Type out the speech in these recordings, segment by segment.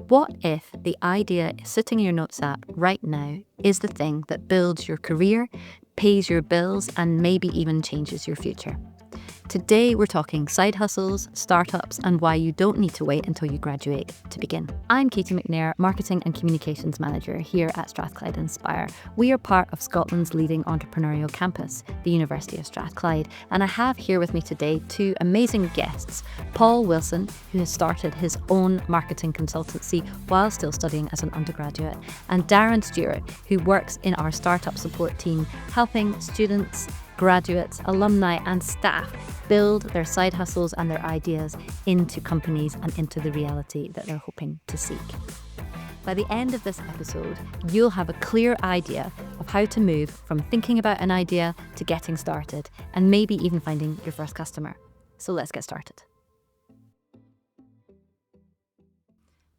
What if the idea sitting in your notes app right now is the thing that builds your career, pays your bills, and maybe even changes your future? Today, we're talking side hustles, startups, and why you don't need to wait until you graduate to begin. I'm Katie McNair, Marketing and Communications Manager here at Strathclyde Inspire. We are part of Scotland's leading entrepreneurial campus, the University of Strathclyde, and I have here with me today two amazing guests. Paul Wilson, who has started his own marketing consultancy while still studying as an undergraduate, and Darren Stewart, who works in our startup support team, helping students, graduates, alumni and staff build their side hustles and their ideas into companies and into the reality that they're hoping to seek. By the end of this episode, you'll have a clear idea of how to move from thinking about an idea to getting started and maybe even finding your first customer. So let's get started.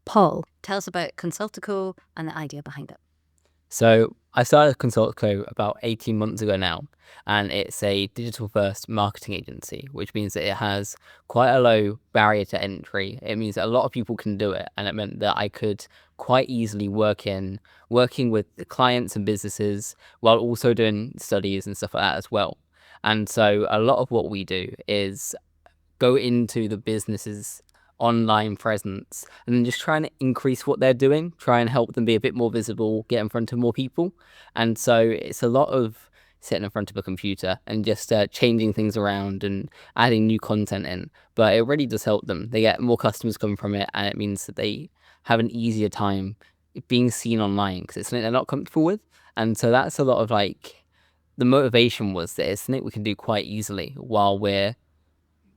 Paul, tell us about Consultico and the idea behind it. So I started Consultico about 18 months ago now, and it's a digital-first marketing agency, which means that it has quite a low barrier to entry. It means that a lot of people can do it, and it meant that I could quite easily working with the clients and businesses while also doing studies and stuff like that as well. And so a lot of what we do is go into the businesses' online presence and then just trying to increase what they're doing, try and help them be a bit more visible, get in front of more people. And so it's a lot of sitting in front of a computer and just changing things around and adding new content in. But it really does help them. They get more customers coming from it, and it means that they have an easier time being seen online because it's something they're not comfortable with. And so that's a lot of the motivation was that it's something we can do quite easily while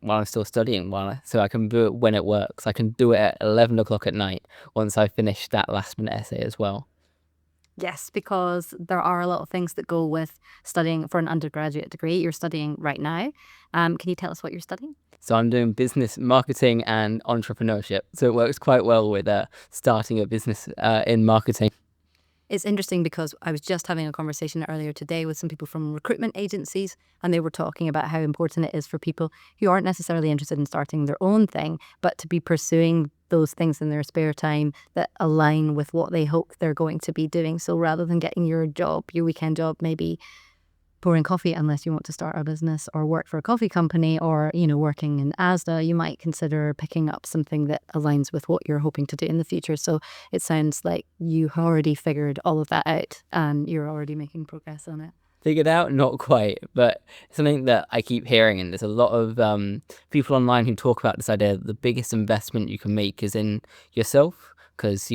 I'm still studying, so I can do it when it works. I can do it at 11 o'clock at night once I finish that last minute essay as well. Yes, because there are a lot of things that go with studying for an undergraduate degree. You're studying right now. Can you tell us what you're studying? So I'm doing business marketing and entrepreneurship. So it works quite well with starting a business in marketing. It's interesting because I was just having a conversation earlier today with some people from recruitment agencies, and they were talking about how important it is for people who aren't necessarily interested in starting their own thing, but to be pursuing those things in their spare time that align with what they hope they're going to be doing. So rather than getting your weekend job, maybe pouring coffee, unless you want to start a business or work for a coffee company or, working in ASDA, you might consider picking up something that aligns with what you're hoping to do in the future. So it sounds like you already figured all of that out and you're already making progress on it. Figured out? Not quite, but it's something that I keep hearing, and there's a lot of people online who talk about this idea that the biggest investment you can make is in yourself, because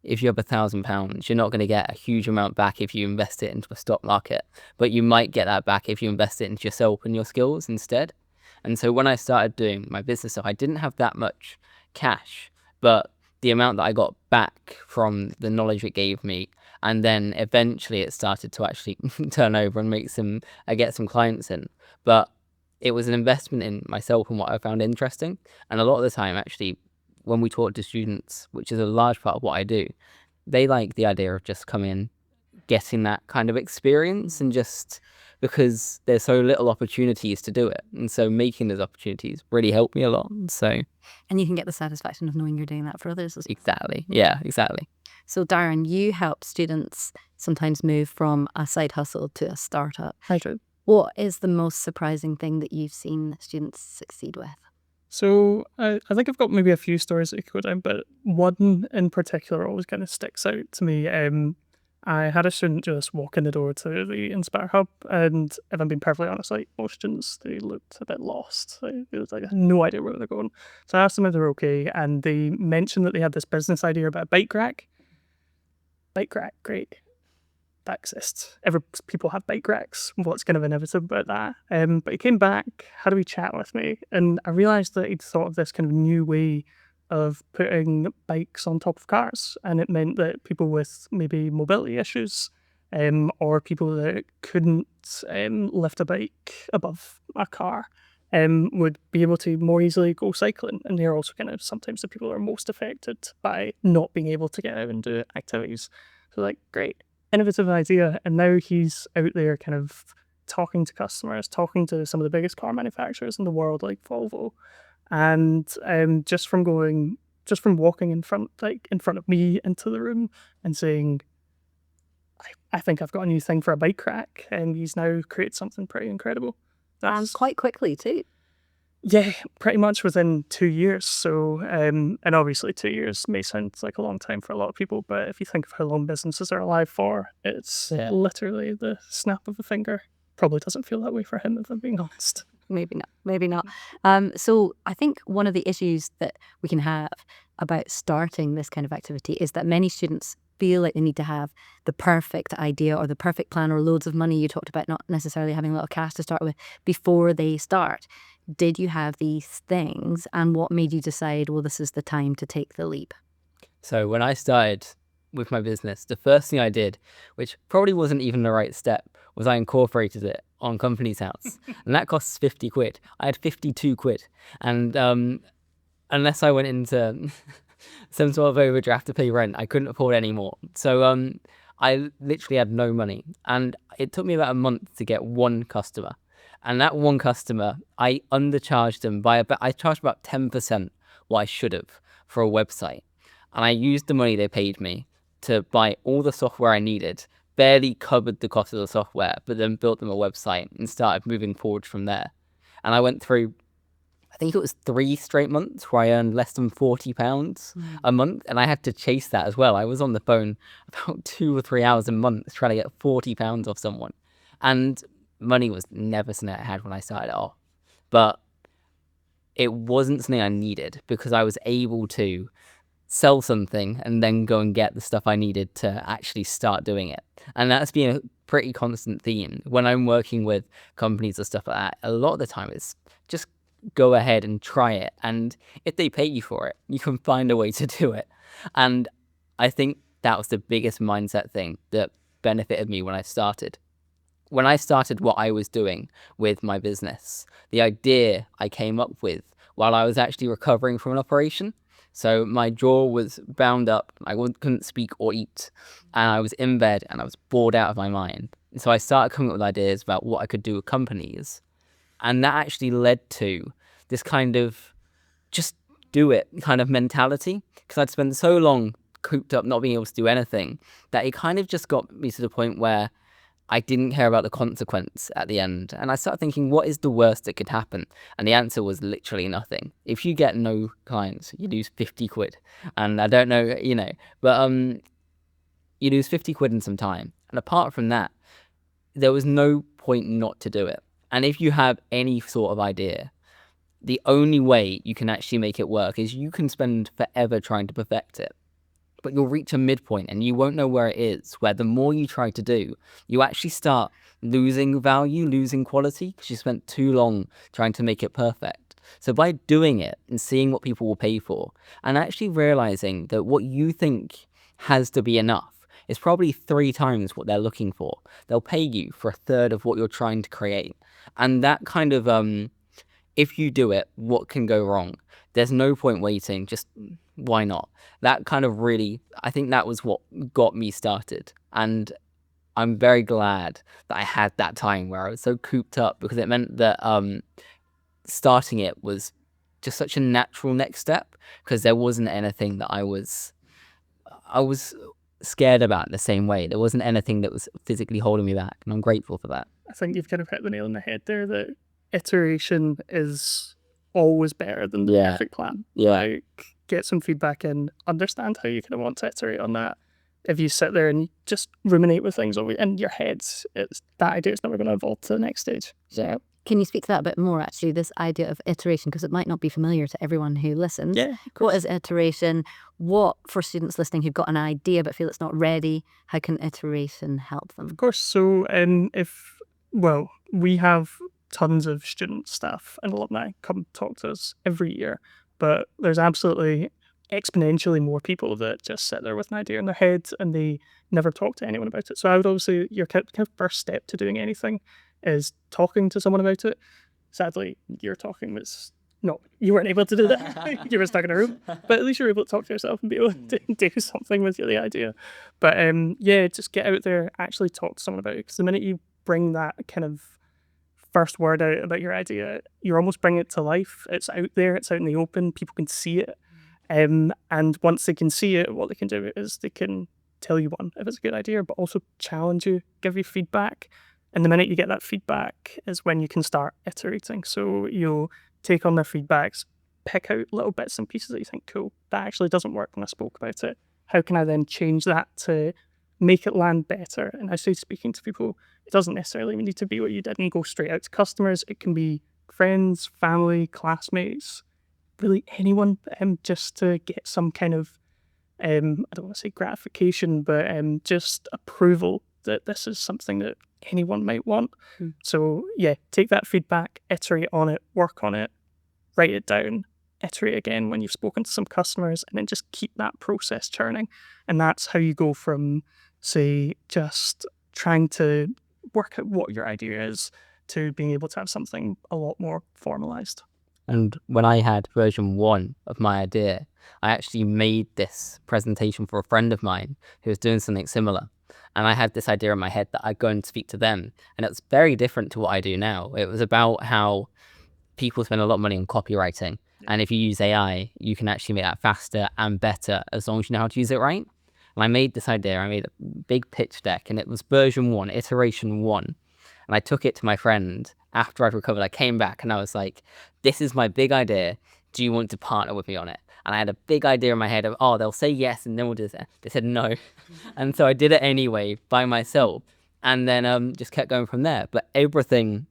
if you have £1,000, you're not going to get a huge amount back if you invest it into a stock market, but you might get that back if you invest it into yourself and your skills instead. And so when I started doing my business stuff, I didn't have that much cash, but the amount that I got back from the knowledge it gave me, and then eventually it started to actually turn over and get some clients in. But it was an investment in myself and what I found interesting. And a lot of the time, actually, when we talk to students, which is a large part of what I do, they like the idea of just coming in, getting that kind of experience, and just because there's so little opportunities to do it. And so making those opportunities really helped me a lot. And you can get the satisfaction of knowing you're doing that for others as well. Exactly. Yeah, exactly. So Darren, you help students sometimes move from a side hustle to a startup. I do. What is the most surprising thing that you've seen students succeed with? So I think I've got maybe a few stories that could go down, but one in particular always kind of sticks out to me. I had a student just walk in the door to the Inspire Hub, and if I'm being perfectly honest, most students, they looked a bit lost. It was like I had no idea where they're going. So I asked them if they're okay, and they mentioned that they had this business idea about a bike rack. Bike rack, great. That exists. People have bike racks. What's kind of innovative about that? But he came back, had a wee chat with me, and I realised that he'd thought of this kind of new way of putting bikes on top of cars, and it meant that people with maybe mobility issues, or people that couldn't lift a bike above a car, would be able to more easily go cycling. And they're also kind of sometimes the people who are most affected by not being able to get out and do activities. So great. Innovative idea, and now he's out there kind of talking to customers, talking to some of the biggest car manufacturers in the world like Volvo, and just from just from walking in front of me into the room and saying, I think I've got a new thing for a bike rack, and he's now created something pretty incredible. And quite quickly too. Yeah, pretty much within 2 years. So, and obviously 2 years may sound like a long time for a lot of people, but if you think of how long businesses are alive for, it's literally the snap of a finger. Probably doesn't feel that way for him, if I'm being honest. Maybe not. So I think one of the issues that we can have about starting this kind of activity is that many students feel like they need to have the perfect idea or the perfect plan or loads of money. You talked about not necessarily having a lot of cash to start with before they start. Did you have these things, and what made you decide, well, this is the time to take the leap? So when I started with my business, the first thing I did, which probably wasn't even the right step, was I incorporated it on Companies House. And that costs 50 quid. I had 52 quid. And unless I went into some sort of overdraft to pay rent, I couldn't afford any more. So I literally had no money. And it took me about a month to get one customer. And that one customer, I undercharged them I charged about 10% what I should have for a website. And I used the money they paid me to buy all the software I needed, barely covered the cost of the software, but then built them a website and started moving forward from there. And I went through, I think it was 3 straight months where I earned less than £40 a month. And I had to chase that as well. I was on the phone about 2 or 3 hours a month trying to get £40 off someone. And money was never something I had when I started off. But it wasn't something I needed because I was able to sell something and then go and get the stuff I needed to actually start doing it. And that's been a pretty constant theme. When I'm working with companies or stuff like that, a lot of the time it's just go ahead and try it. And if they pay you for it, you can find a way to do it. And I think that was the biggest mindset thing that benefited me when I started. When I started what I was doing with my business, the idea I came up with while I was actually recovering from an operation. So my jaw was bound up, I couldn't speak or eat, and I was in bed and I was bored out of my mind. So I started coming up with ideas about what I could do with companies. And that actually led to this kind of just do it kind of mentality, because I'd spent so long cooped up not being able to do anything that it kind of just got me to the point where I didn't care about the consequence at the end. And I started thinking, what is the worst that could happen? And the answer was literally nothing. If you get no clients, you lose 50 quid. And I don't know, but you lose 50 quid in some time. And apart from that, there was no point not to do it. And if you have any sort of idea, the only way you can actually make it work is you can spend forever trying to perfect it. But you'll reach a midpoint and you won't know where it is, where the more you try to do, you actually start losing value, losing quality, because you spent too long trying to make it perfect. So by doing it and seeing what people will pay for, and actually realizing that what you think has to be enough is probably 3 times what they're looking for, they'll pay you for a third of what you're trying to create. And that kind of, if you do it, what can go wrong? There's no point waiting, just why not? That kind of really, I think that was what got me started. And I'm very glad that I had that time where I was so cooped up, because it meant that starting it was just such a natural next step, because there wasn't anything that I was scared about in the same way. There wasn't anything that was physically holding me back, and I'm grateful for that. I think you've kind of hit the nail on the head there, that iteration is always better than the perfect plan. Like, get some feedback and understand how you kind of want to iterate on that. If you sit there and just ruminate with things in your head, that idea is never going to evolve to the next stage. Yeah. Can you speak to that a bit more, actually, this idea of iteration, because it might not be familiar to everyone who listens. Yeah, what is iteration? What, for students listening who've got an idea but feel it's not ready, how can iteration help them? Of course. So we have tons of student staff and alumni come talk to us every year, but there's absolutely exponentially more people that just sit there with an idea in their head and they never talk to anyone about it. So I would obviously, your kind of first step to doing anything is talking to someone about it. Sadly, your talking was not, you weren't able to do that. You were stuck in a room, but at least you're able to talk to yourself and be able to do something with the idea. But just get out there, actually talk to someone about it, because the minute you bring that kind of first word out about your idea, you're almost bringing it to life. It's out there, it's out in the open, people can see it. And once they can see it, what they can do is they can tell you one if it's a good idea, but also challenge you, give you feedback. And the minute you get that feedback is when you can start iterating. So you'll take on their feedbacks, pick out little bits and pieces that you think, cool, that actually doesn't work when I spoke about it. How can I then change that to make it land better? And I say speaking to people, it doesn't necessarily need to be what you did and go straight out to customers. It can be friends, family, classmates, really anyone, just to get some kind of, I don't want to say gratification, but just approval that this is something that anyone might want. So yeah, take that feedback, iterate on it, work on it, write it down, iterate again when you've spoken to some customers, and then just keep that process churning. And that's how you go from, say, just trying to work out what your idea is to being able to have something a lot more formalized. And when I had version 1 of my idea, I actually made this presentation for a friend of mine who was doing something similar. And I had this idea in my head that I'd go and speak to them. And it's very different to what I do now. It was about how people spend a lot of money on copywriting. And if you use AI, you can actually make that faster and better as long as you know how to use it right. And I made this idea, I made a big pitch deck, and it was version 1, iteration 1. And I took it to my friend after I'd recovered. I came back and I was like, this is my big idea. Do you want to partner with me on it? And I had a big idea in my head of, oh, they'll say yes and then we'll do that. They said no. And so I did it anyway by myself, and then just kept going from there. But everything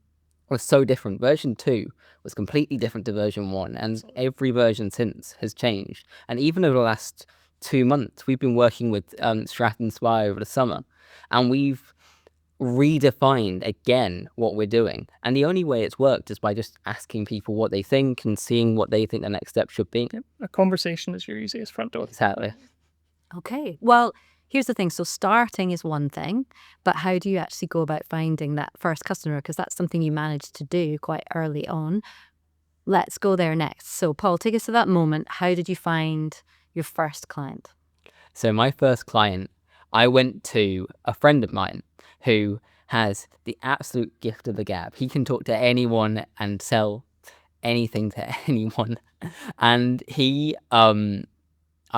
was so different. Version 2 was completely different to version 1, and every version since has changed. And even over the last 2 months, we've been working with Strathclyde Inspire over the summer, and we've redefined again what we're doing. And the only way it's worked is by just asking people what they think and seeing what they think the next step should be. Yep. A conversation is your easiest front door. Exactly. Okay. Well, here's the thing. So starting is one thing, but how do you actually go about finding that first customer? Because that's something you managed to do quite early on. Let's go there next. So Paul, take us to that moment. How did you find your first client? So my first client, I went to a friend of mine who has the absolute gift of the gab. He can talk to anyone and sell anything to anyone. And I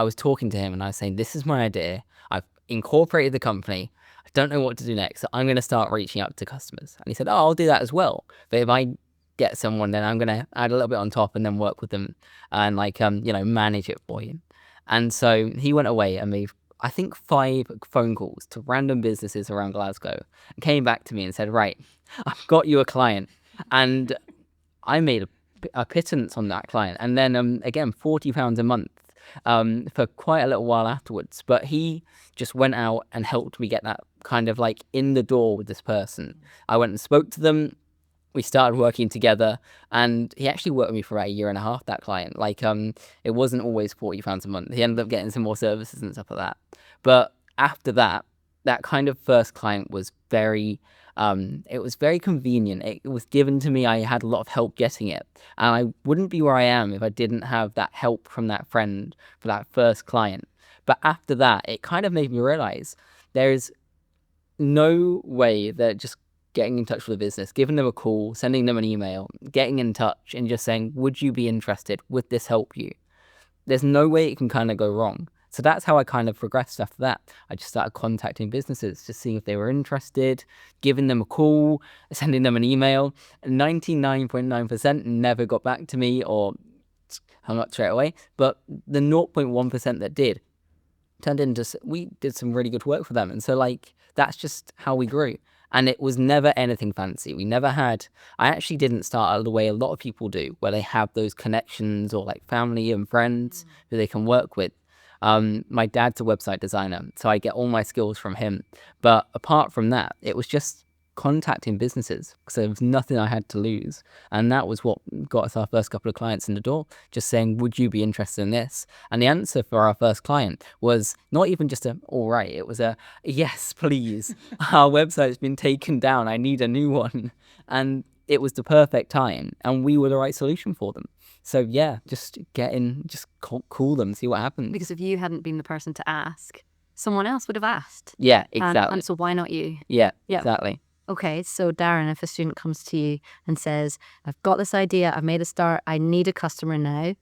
was talking to him and I was saying, this is my idea. I've incorporated the company. I don't know what to do next. So I'm going to start reaching out to customers. And he said, oh, I'll do that as well. But if I get someone, then I'm going to add a little bit on top and then work with them and manage it for you. And so he went away and made, I think, 5 phone calls to random businesses around Glasgow and came back to me and said, right, I've got you a client. And I made a pittance on that client. And then again, £40 a month for quite a little while afterwards. But he just went out and helped me get that kind of like in the door with this person. I went and spoke to them. We started working together, and he actually worked with me for about 1.5 years, that client. It wasn't always £40 a month. He ended up getting some more services and stuff like that. But after that, that kind of first client was very, it was very convenient. It was given to me. I had a lot of help getting it. And I wouldn't be where I am if I didn't have that help from that friend for that first client. But after that, it kind of made me realize there's no way that just getting in touch with a business, giving them a call, sending them an email, getting in touch and just saying, would you be interested? Would this help you? There's no way it can kind of go wrong. So that's how I kind of progressed after that. I just started contacting businesses, just seeing if they were interested, giving them a call, sending them an email. 99.9% never got back to me or hung up straight away. But the 0.1% that did turned into, we did some really good work for them. And so that's just how we grew. And it was never anything fancy. We never had, I actually didn't start out the way a lot of people do, where they have those connections or family and friends who they can work with. My dad's a website designer, so I get all my skills from him. But apart from that, it was just contacting businesses because there was nothing I had to lose. And that was what got us our first couple of clients in the door, just saying, would you be interested in this? And the answer for our first client was not even just all right, it was a yes, please. Our website's been taken down. I need a new one. And it was the perfect time and we were the right solution for them. So yeah, just call them, see what happens. Because if you hadn't been the person to ask, someone else would have asked. Yeah, exactly. And so why not you? Yeah, exactly. Okay, so Darren, if a student comes to you and says, I've got this idea, I've made a start, I need a customer now,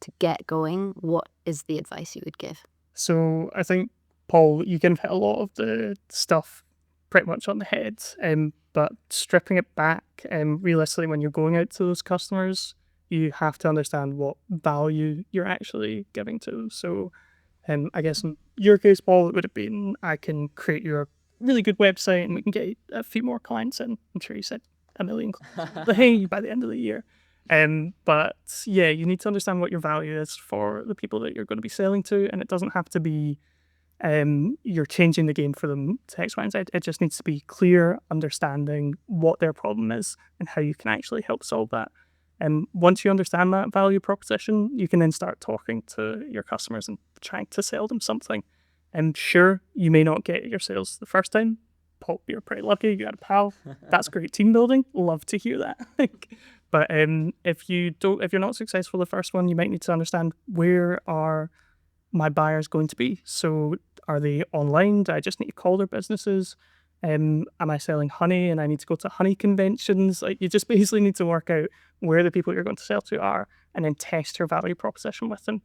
to get going, what is the advice you would give? So I think, Paul, you can hit a lot of the stuff pretty much on the head, but stripping it back, realistically, when you're going out to those customers, you have to understand what value you're actually giving to them. So I guess in your case, Paul, it would have been, I can create you a really good website and we can get a few more clients in. I'm sure you said 1 million clients by the end of the year. But yeah, you need to understand what your value is for the people that you're going to be selling to, and it doesn't have to be you're changing the game for them to X, Y, and Z. It just needs to be clear understanding what their problem is and how you can actually help solve that. And once you understand that value proposition, you can then start talking to your customers and trying to sell them something. And sure, you may not get your sales the first time. Paul, you're pretty lucky. You got a pal. That's great team building. Love to hear that. But if you're not successful the first one, you might need to understand, where are my buyers going to be? So are they online? Do I just need to call their businesses? Am I selling honey and I need to go to honey conventions? Like, you just basically need to work out where the people you're going to sell to are and then test your value proposition with them.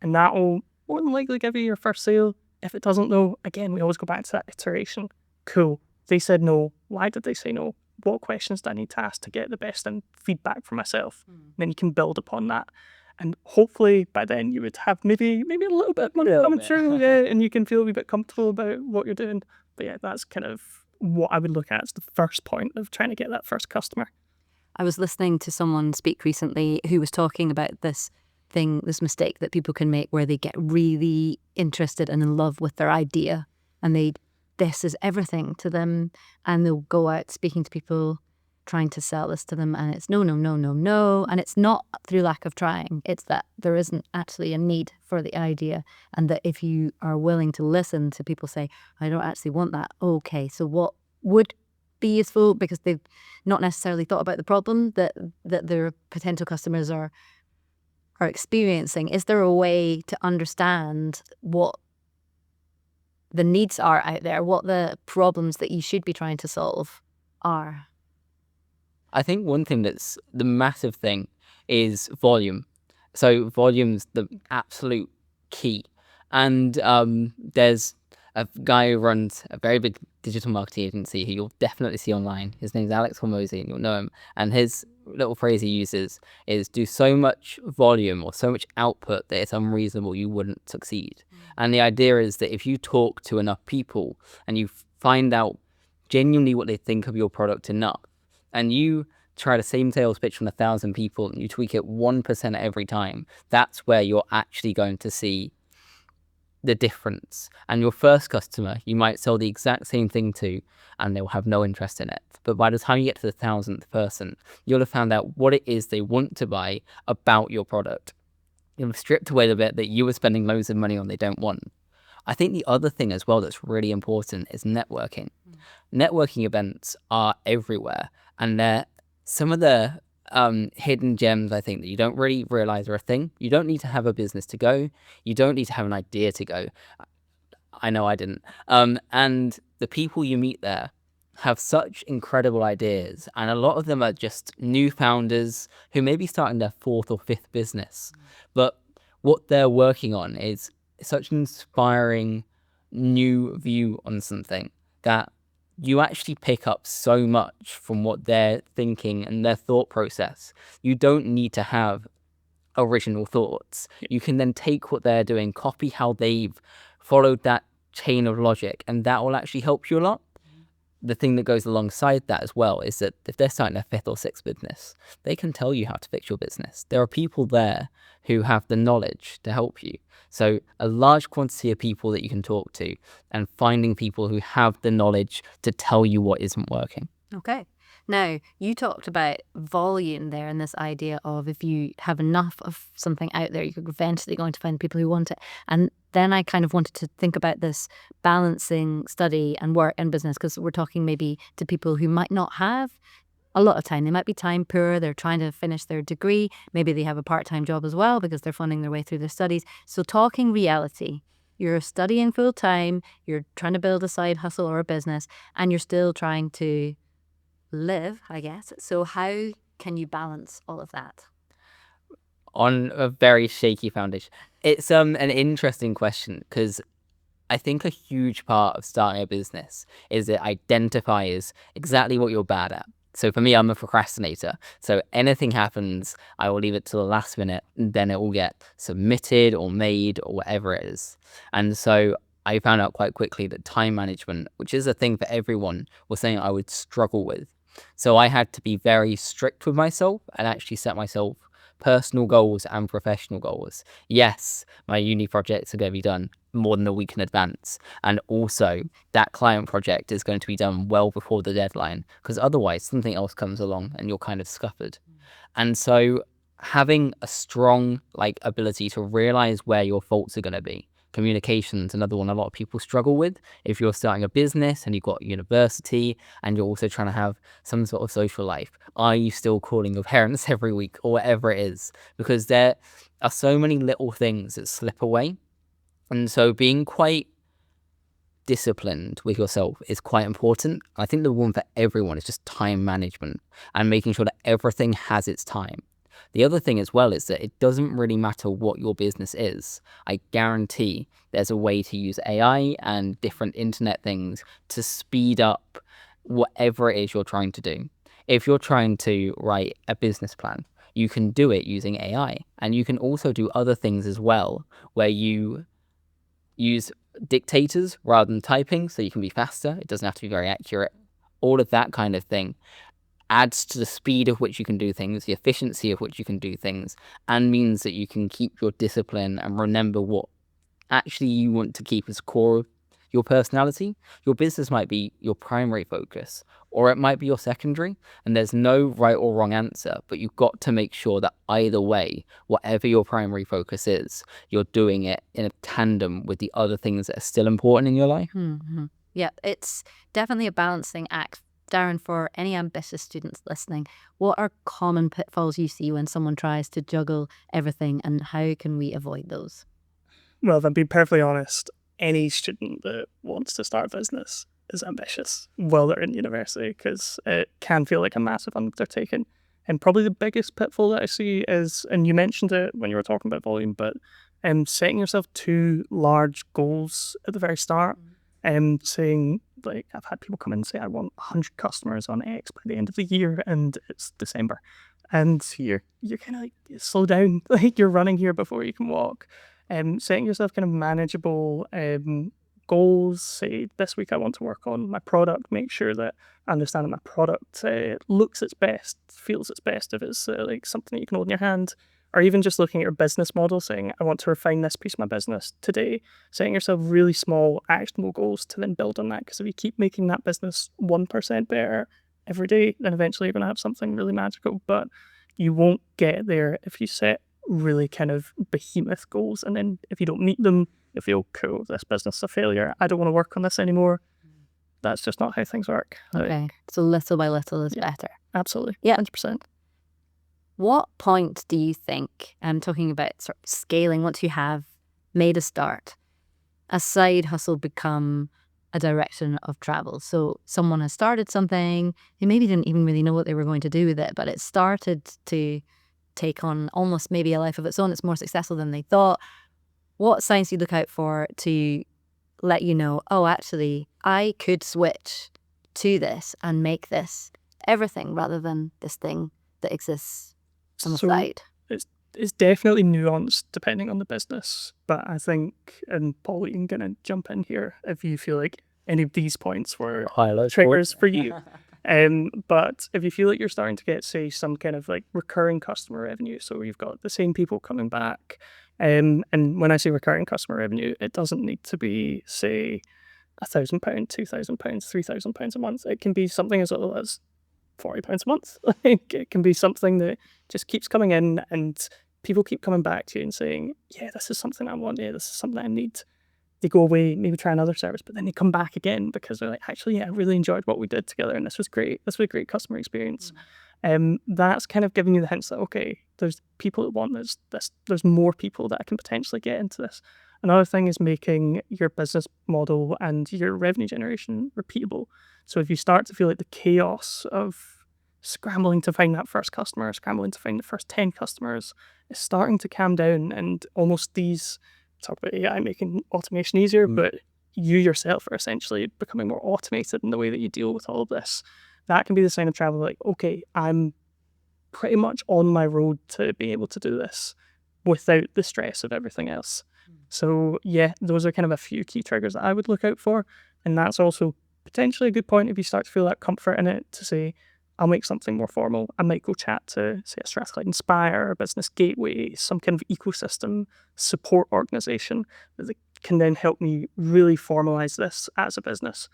And that will more than likely give you your first sale. If it doesn't, though, again, we always go back to that iteration. Cool. They said no. Why did they say no? What questions do I need to ask to get the best feedback for myself? Then you can build upon that. And hopefully by then you would have maybe a little bit of money coming through, and you can feel a wee bit comfortable about what you're doing. But yeah, that's kind of what I would look at as the first point of trying to get that first customer. I was listening to someone speak recently who was talking about this mistake that people can make, where they get really interested and in love with their idea, and this is everything to them, and they'll go out speaking to people, trying to sell this to them, and it's no, and it's not through lack of trying, it's that there isn't actually a need for the idea, and that if you are willing to listen to people say, I don't actually want that, okay, so what would be useful, because they've not necessarily thought about the problem that their potential customers are experiencing. Is there a way to understand what the needs are out there, what the problems that you should be trying to solve are? I think one thing that's the massive thing is volume. So volume's the absolute key. And there's a guy who runs a very big digital marketing agency who you'll definitely see online. His name's Alex Hormozy, and you'll know him. And his little phrase he uses is, do so much volume or so much output that it's unreasonable you wouldn't succeed. And the idea is that if you talk to enough people and you find out genuinely what they think of your product enough, and you try the same sales pitch on 1,000 people and you tweak it 1% every time, that's where you're actually going to see the difference. And your first customer, you might sell the exact same thing to, and they'll have no interest in it. But by the time you get to the 1,000th person, you'll have found out what it is they want to buy about your product. You'll have stripped away the bit that you were spending loads of money on they don't want. I think the other thing as well that's really important is networking. Networking events are everywhere, and they're some of the hidden gems, I think, that you don't really realize are a thing. You don't need to have a business to go. You don't need to have an idea to go. I know I didn't. And the people you meet there have such incredible ideas, and a lot of them are just new founders who may be starting their 4th or 5th business. But what they're working on is such an inspiring new view on something that you actually pick up so much from what they're thinking and their thought process. You don't need to have original thoughts. You can then take what they're doing, copy how they've followed that chain of logic, and that will actually help you a lot. The thing that goes alongside that as well is that if they're starting their 5th or 6th business, they can tell you how to fix your business. There are people there who have the knowledge to help you. So a large quantity of people that you can talk to, and finding people who have the knowledge to tell you what isn't working. Okay. Now, you talked about volume there, and this idea of if you have enough of something out there, you're eventually going to find people who want it. And then I kind of wanted to think about this balancing study and work and business, because we're talking maybe to people who might not have a lot of time. They might be time poor. They're trying to finish their degree. Maybe they have a part-time job as well because they're funding their way through their studies. So talking reality, you're studying full-time, you're trying to build a side hustle or a business, and you're still trying to live, I guess. So how can you balance all of that? on a very shaky foundation. It's an interesting question because I think a huge part of starting a business is it identifies exactly what you're bad at. So for me, I'm a procrastinator. So anything happens, I will leave it till the last minute, and then it will get submitted or made or whatever it is. And so I found out quite quickly that time management, which is a thing for everyone, was something I would struggle with. So I had to be very strict with myself and actually set myself personal goals and professional goals. Yes, my uni projects are going to be done more than a week in advance. And also, that client project is going to be done well before the deadline, because otherwise something else comes along and you're kind of scuppered. And so having a strong ability to realize where your faults are going to be. Communication's another one a lot of people struggle with. If you're starting a business and you've got university and you're also trying to have some sort of social life, are you still calling your parents every week or whatever it is? Because there are so many little things that slip away. And so being quite disciplined with yourself is quite important. I think the one for everyone is just time management and making sure that everything has its time. The other thing as well is that it doesn't really matter what your business is. I guarantee there's a way to use AI and different internet things to speed up whatever it is you're trying to do. If you're trying to write a business plan, you can do it using AI. And you can also do other things as well, where you use dictators rather than typing, so you can be faster. It doesn't have to be very accurate. All of that kind of thing adds to the speed of which you can do things, the efficiency of which you can do things, and means that you can keep your discipline and remember what actually you want to keep as core of your personality. Your business might be your primary focus, or it might be your secondary, and there's no right or wrong answer, but you've got to make sure that either way, whatever your primary focus is, you're doing it in a tandem with the other things that are still important in your life. Mm-hmm. Yeah, it's definitely a balancing act. Darren, for any ambitious students listening, what are common pitfalls you see when someone tries to juggle everything, and how can we avoid those? Well, if I'm being perfectly honest, any student that wants to start a business is ambitious while they're in university, because it can feel like a massive undertaking. And probably the biggest pitfall that I see is, and you mentioned it when you were talking about volume, but setting yourself too large goals at the very start. And saying, I've had people come in and say, I want 100 customers on X by the end of the year, and it's December. And you're kind of slow down, you're running here before you can walk. Setting yourself kind of manageable goals. Say, this week I want to work on my product, make sure that I understand that my product looks its best, feels its best if it's something that you can hold in your hand. Or even just looking at your business model, saying, I want to refine this piece of my business today. Setting yourself really small, actionable goals to then build on that. Because if you keep making that business 1% better every day, then eventually you're going to have something really magical. But you won't get there if you set really kind of behemoth goals. And then if you don't meet them, you feel, cool, this business is a failure. I don't want to work on this anymore. That's just not how things work. Okay, so little by little is better. Absolutely. Yeah. 100%. What point do you think, I'm talking about sort of scaling, once you have made a start, a side hustle become a direction of travel? So someone has started something, they maybe didn't even really know what they were going to do with it, but it started to take on almost maybe a life of its own. It's more successful than they thought. What signs do you look out for to let you know, oh, actually, I could switch to this and make this everything rather than this thing that exists on the side? It's definitely nuanced depending on the business, but I think, and Paul, you can kind of jump in here if you feel like any of these points were triggers for you. But if you feel like you're starting to get, say, some kind of recurring customer revenue, so you've got the same people coming back, and when I say recurring customer revenue, it doesn't need to be, say, £1,000, £2,000, £3,000 a month. It can be something as little as £40 a month. It can be something that just keeps coming in and people keep coming back to you and saying, yeah, this is something I want, yeah, this is something I need. They go away, maybe try another service, but then they come back again because they're like, actually, yeah, I really enjoyed what we did together and this was great. This was a great customer experience. That's kind of giving you the hints that, okay, there's people that want this, there's more people that I can potentially get into this. Another thing is making your business model and your revenue generation repeatable. So if you start to feel like the chaos of scrambling to find that first customer, scrambling to find the first 10 customers, is starting to calm down, and almost these, talk about AI making automation easier, but you yourself are essentially becoming more automated in the way that you deal with all of this. That can be the sign of travel, like, okay, I'm pretty much on my road to being able to do this without the stress of everything else. So yeah, those are kind of a few key triggers that I would look out for. And that's also potentially a good point if you start to feel that comfort in it, to say, I'll make something more formal. I might go chat to, say, a Strathclyde Inspire, a business gateway, some kind of ecosystem support organization that can then help me really formalize this as a business.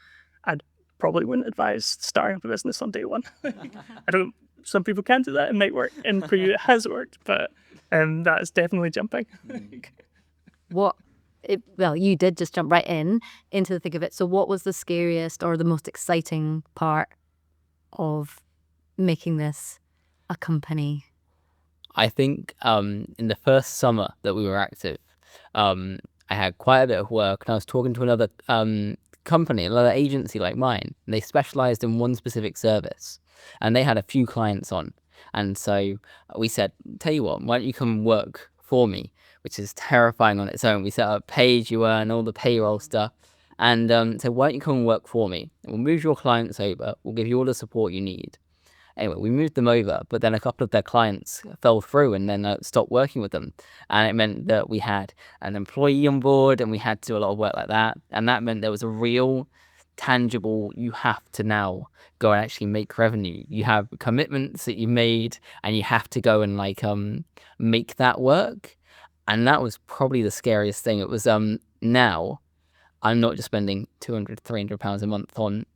I probably wouldn't advise starting up a business on day one. Some people can do that, it might work, and for you it has worked, but that is definitely jumping. Well, you did just jump right into the thick of it. So what was the scariest or the most exciting part of making this a company? I think in the first summer that we were active, I had quite a bit of work, and I was talking to another company, another agency like mine, and they specialized in one specific service, and they had a few clients on. And so we said, tell you what, why don't you come work for me, which is terrifying on its own. We set up pay-as-you-earn, all the payroll stuff, and said, why don't you come and work for me? We'll move your clients over, we'll give you all the support you need. Anyway, we moved them over, but then a couple of their clients fell through and then stopped working with them. And it meant that we had an employee on board and we had to do a lot of work like that. And that meant there was a real tangible, you have to now go and actually make revenue. You have commitments that you made and you have to go and like make that work. And that was probably the scariest thing. It was now I'm not just spending £200-300 a month on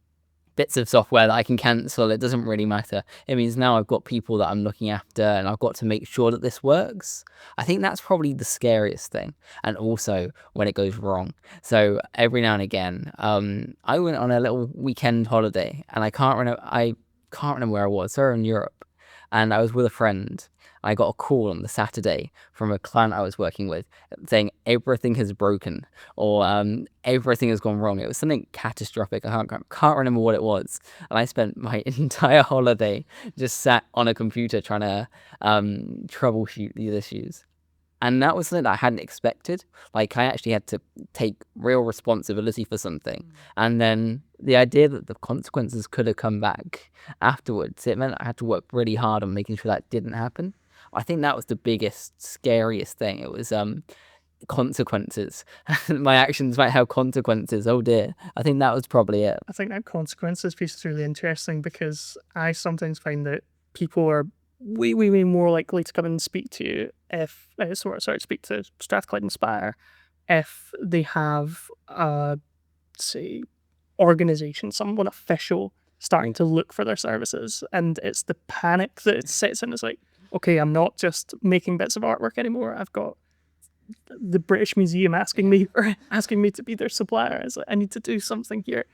bits of software that I can cancel. It doesn't really matter. It means now I've got people that I'm looking after and I've got to make sure that this works. I think that's probably the scariest thing. And also when it goes wrong. So every now and again, I went on a little weekend holiday and I can't remember where I was. So in Europe, and I was with a friend. I got a call on the Saturday from a client I was working with saying everything has broken or everything has gone wrong. It was something catastrophic. I can't remember what it was. And I spent my entire holiday just sat on a computer trying to troubleshoot these issues. And that was something that I hadn't expected. Like I actually had to take real responsibility for something. And then the idea that the consequences could have come back afterwards, it meant I had to work really hard on making sure that didn't happen. I think that was the biggest, scariest thing. It was consequences. My actions might have consequences. Oh dear. I think that was probably it. I think that consequences piece is really interesting because I sometimes find that people are way more likely to come and speak to you if, speak to Strathclyde Inspire if they have say, organisation, someone official starting to look for their services, and it's the panic that it sets in. It's like, okay, I'm not just making bits of artwork anymore. I've got the British Museum asking me to be their supplier. It's like, I need to do something here,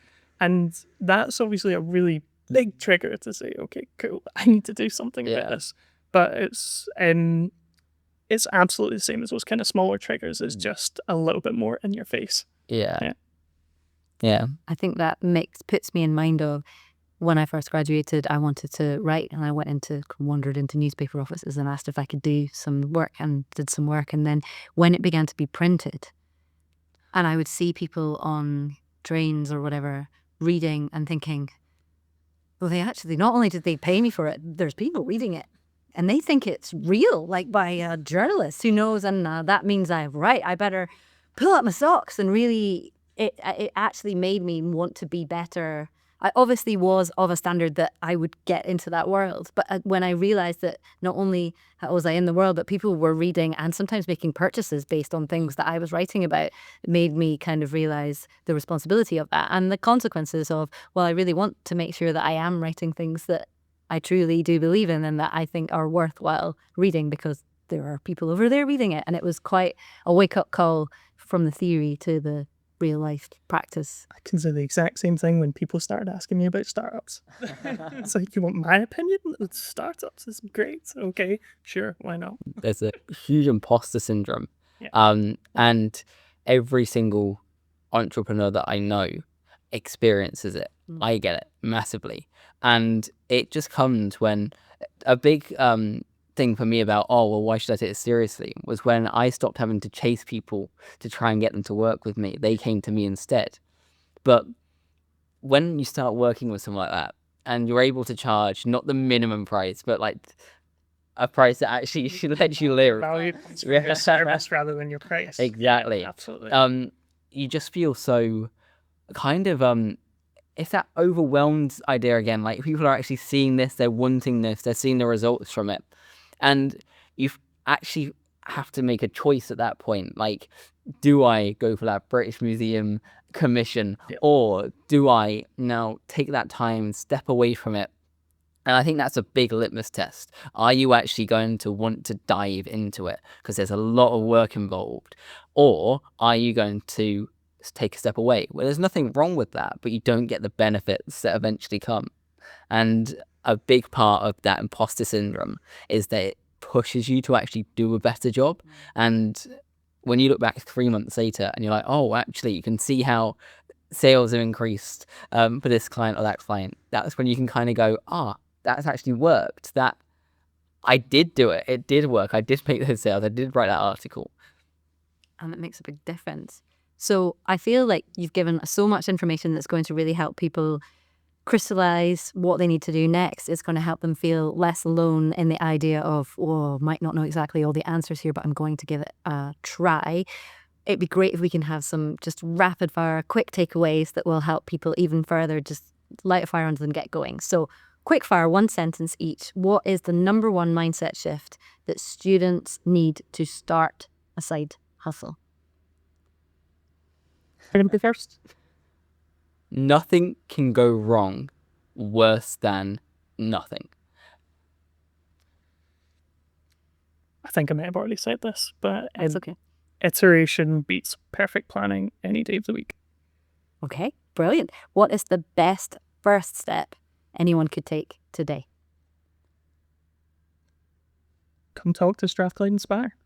and that's obviously a really big trigger to say, okay, cool, I need to do something about this. But it's absolutely the same as those kind of smaller triggers. It's just a little bit more in your face. Yeah. I think that puts me in mind of when I first graduated. I wanted to write, and I wandered into newspaper offices and asked if I could do some work, and did some work. And then when it began to be printed, and I would see people on trains or whatever reading and thinking, well, they actually, not only did they pay me for it, there's people reading it and they think it's real, like by a journalist who knows, and that means I better pull up my socks. And really, it actually made me want to be better. I obviously was of a standard that I would get into that world. But when I realized that not only was I in the world, but people were reading and sometimes making purchases based on things that I was writing about, it made me kind of realize the responsibility of that and the consequences of, well, I really want to make sure that I am writing things that I truly do believe in and that I think are worthwhile reading, because there are people over there reading it. And it was quite a wake-up call from the theory to the real life practice. I can say the exact same thing when people started asking me about startups. It's like, you want my opinion? Startups is great. Okay, sure, why not? There's a huge imposter syndrome. Yeah. And every single entrepreneur that I know experiences it. I get it. massively. And it just comes when a big thing for me about, oh, well, why should I take this seriously, was when I stopped having to chase people to try and get them to work with me. They came to me instead. But when you start working with someone like that, and you're able to charge not the minimum price, but like a price that actually lets you live. Value your service rather than your price. Exactly. Absolutely. You just feel so kind of it's that overwhelmed idea again. Like, people are actually seeing this, they're wanting this, they're seeing the results from it, and you actually have to make a choice at that point. Like, do I go for that British Museum commission, or do I now take that time, step away from it? And I think that's a big litmus test. Are you actually going to want to dive into it because there's a lot of work involved? Or are you going to take a step away? Well, there's nothing wrong with that, but you don't get the benefits that eventually come. And a big part of that imposter syndrome is that it pushes you to actually do a better job. And when you look back 3 months later and you're like, oh, actually, you can see how sales have increased for this client or that client, that's when you can kind of go, that's actually worked. That I did do it. It did work. I did make those sales. I did write that article. And it makes a big difference. So I feel like you've given us so much information that's going to really help people crystallize what they need to do next. It's going to help them feel less alone in the idea of, oh, might not know exactly all the answers here, but I'm going to give it a try. It'd be great if we can have some just rapid fire, quick takeaways that will help people even further just light a fire under them, get going. So quick fire, one sentence each. What is the number one mindset shift that students need to start a side hustle? I'm going to be first. Nothing can go wrong worse than nothing. I think I may have already said this, but That's okay. Iteration beats perfect planning any day of the week. Okay, brilliant. What is the best first step anyone could take today? Come talk to Strathclyde Inspire.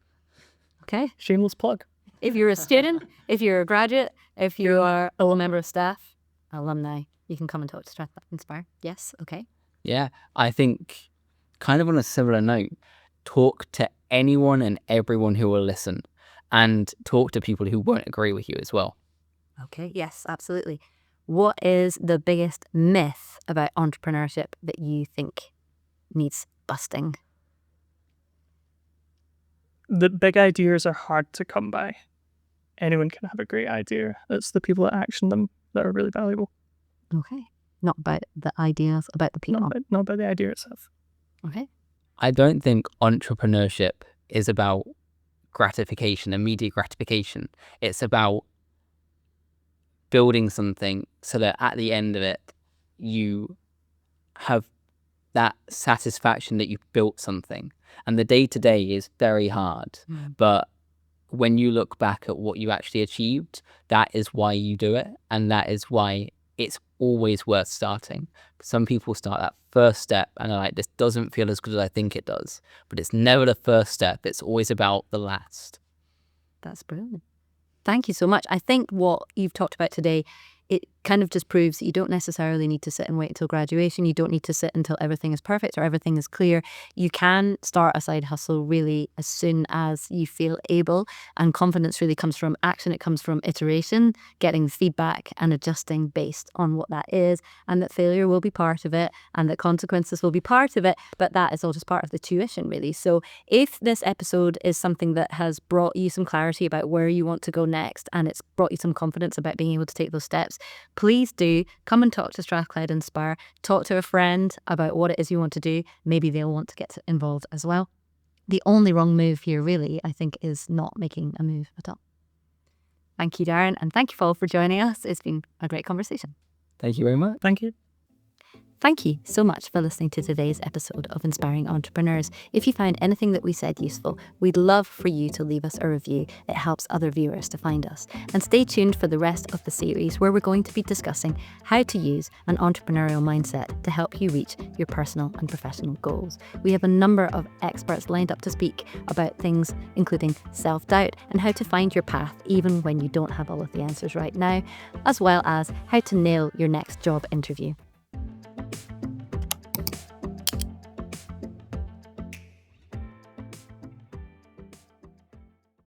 Okay. Shameless plug. If you're a student, if you're a graduate, if you are a member of staff, alumni, you can come and talk to Strathclyde Inspire. Yes, okay. Yeah, I think kind of on a similar note, talk to anyone and everyone who will listen, and talk to people who won't agree with you as well. Okay, yes, absolutely. What is the biggest myth about entrepreneurship that you think needs busting? The big ideas are hard to come by. Anyone can have a great idea. It's the people that action them that are really valuable. Okay. Not about the ideas, about the people. Not about the idea itself. Okay. I don't think entrepreneurship is about gratification, immediate gratification. It's about building something so that at the end of it, you have that satisfaction that you've built something. And the day-to-day is very hard, but when you look back at what you actually achieved, that is why you do it, and that is why it's always worth starting. Some people start that first step and are like, this doesn't feel as good as I think it does, but it's never the first step. It's always about the last. That's brilliant. Thank you so much. I think what you've talked about today, it kind of just proves that you don't necessarily need to sit and wait until graduation. You don't need to sit until everything is perfect or everything is clear. You can start a side hustle really as soon as you feel able. And confidence really comes from action. It comes from iteration, getting feedback and adjusting based on what that is. And that failure will be part of it and that consequences will be part of it. But that is all just part of the tuition, really. So if this episode is something that has brought you some clarity about where you want to go next, and it's brought you some confidence about being able to take those steps, please do come and talk to Strathclyde Inspire. Talk to a friend about what it is you want to do. Maybe they'll want to get involved as well. The only wrong move here, really, I think, is not making a move at all. Thank you, Darren, and thank you, Paul, for joining us. It's been a great conversation. Thank you very much. Thank you. Thank you so much for listening to today's episode of Inspiring Entrepreneurs. If you found anything that we said useful, we'd love for you to leave us a review. It helps other viewers to find us. And stay tuned for the rest of the series, where we're going to be discussing how to use an entrepreneurial mindset to help you reach your personal and professional goals. We have a number of experts lined up to speak about things including self-doubt and how to find your path even when you don't have all of the answers right now, as well as how to nail your next job interview.